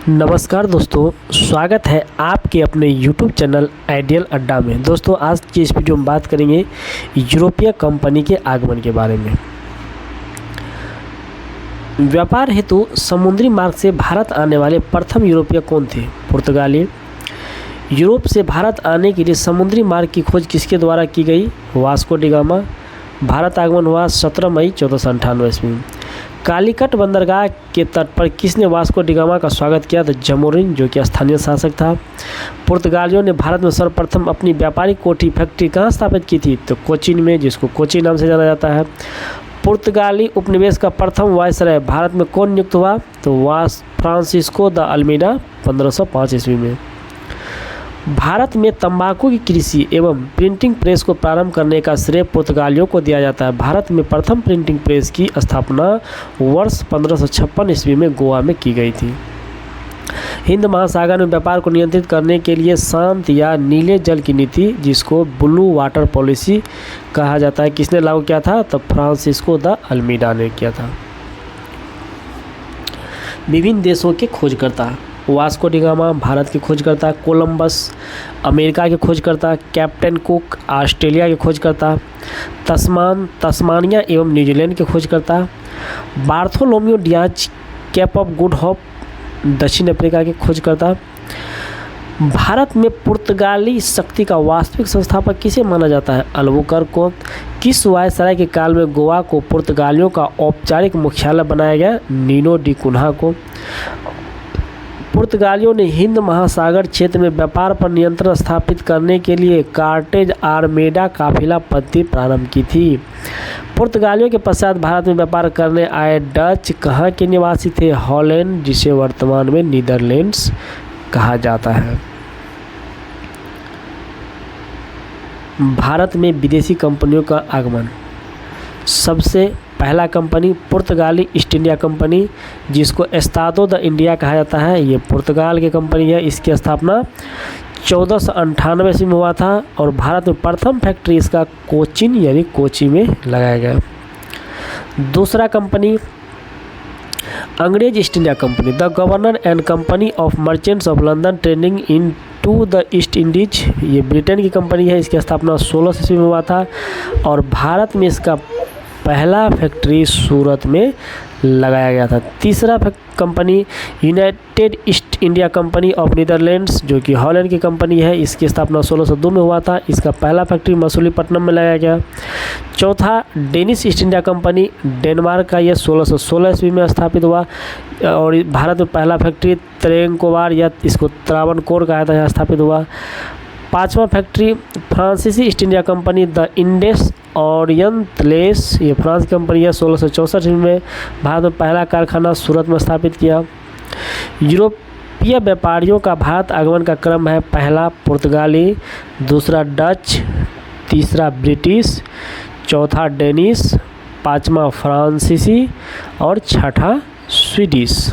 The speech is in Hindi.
नमस्कार दोस्तों, स्वागत है आपके अपने YouTube चैनल आइडियल अड्डा में। दोस्तों, आज की इस वीडियो में बात करेंगे यूरोपीय कंपनी के आगमन के बारे में। व्यापार हेतु समुद्री मार्ग से भारत आने वाले प्रथम यूरोपीय कौन थे? पुर्तगाली। यूरोप से भारत आने के लिए समुद्री मार्ग की खोज किसके द्वारा की गई? Vasco D gamma. भारत आगमन हुआ 17 मई 1498 ईस्वी में। कालीकट बंदरगाह के तट पर किसने वास्को डी गामा का स्वागत किया? तो जमोरिन, जो कि स्थानीय शासक था। पुर्तगालियों ने भारत में सर्वप्रथम अपनी व्यापारिक कोठी फैक्ट्री कहाँ स्थापित की थी? तो कोचीन में, जिसको कोची नाम से जाना जाता है। पुर्तगाली उपनिवेश का प्रथम वायसराय भारत में कौन नियुक्त हुआ? तो फ्रांसिस्को द अल्मीडा 1505 ईस्वी में। भारत में तंबाकू की कृषि एवं प्रिंटिंग प्रेस को प्रारंभ करने का श्रेय पुर्तगालियों को दिया जाता है। भारत में प्रथम प्रिंटिंग प्रेस की स्थापना वर्ष 1556 ईस्वी में गोवा में की गई थी। हिंद महासागर में व्यापार को नियंत्रित करने के लिए शांत या नीले जल की नीति, जिसको ब्लू वाटर पॉलिसी कहा जाता है, किसने लागू किया था? तो फ्रांसिस्को द अल्मीडा ने किया था। विभिन्न देशों के खोजकर्ता: वास्को डी गामा भारत के खोजकर्ता, कोलंबस अमेरिका के खोजकर्ता, कैप्टन कुक ऑस्ट्रेलिया के खोजकर्ता, तस्मानिया एवं न्यूजीलैंड के खोजकर्ता, Bartholomew Dias Cape of Good Hope दक्षिण अफ्रीका के खोजकर्ता। भारत में पुर्तगाली शक्ति का वास्तविक संस्थापक किसे माना जाता है? अल्बुकर्क को। किस वायसराय के काल में गोवा को पुर्तगालियों का औपचारिक मुख्यालय बनाया गया? नीनो डी कुन्हा को। पुर्तगालियों ने हिंद महासागर क्षेत्र में व्यापार पर नियंत्रण स्थापित करने के लिए कार्टेज आर्मेडा काफिला पद्धति प्रारंभ की थी। पुर्तगालियों के पश्चात भारत में व्यापार करने आए डच कहाँ के निवासी थे? हॉलैंड, जिसे वर्तमान में नीदरलैंड्स कहा जाता है। भारत में विदेशी कंपनियों का आगमन: सबसे पहला कंपनी पुर्तगाली ईस्ट इंडिया कंपनी, जिसको एस्तादो द इंडिया कहा जाता है, ये पुर्तगाल की कंपनी है। इसकी स्थापना 1498 ईस्वी में हुआ था और भारत में प्रथम फैक्ट्री इसका कोचीन यानी कोची में लगाया गया। दूसरा कंपनी अंग्रेज East India Company, the Governor and Company of Merchants of London trading into the East Indies, ये ब्रिटेन की कंपनी है। इसकी स्थापना 16 ईस्वी में हुआ था और भारत में इसका पहला फैक्ट्री सूरत में लगाया गया था। तीसरा company United east India company of Netherlands, जो कि हॉलैंड की कंपनी है। इसकी स्थापना 1602 में हुआ था। इसका पहला फैक्ट्री मसूलीपट्टनम में लगाया गया। चौथा Danish east India company, Denmark का, यह 1616 ईस्वी में स्थापित हुआ और भारत में पहला फैक्ट्री त्रेंकोवार या इसको त्रावणकोर कहा था, यहाँ स्थापित हुआ। पांचवा फैक्ट्री फ्रांसीसी ईस्ट इंडिया कंपनी, द इंडेस ओरिएंटलेस, ये फ्रांस की कंपनी है। 1664 में भारत में पहला कारखाना सूरत में स्थापित किया। यूरोपीय व्यापारियों का भारत आगमन का क्रम है: पहला पुर्तगाली, दूसरा डच, तीसरा ब्रिटिश, चौथा डेनिश, पांचवा फ्रांसीसी और छठा स्वीडिश।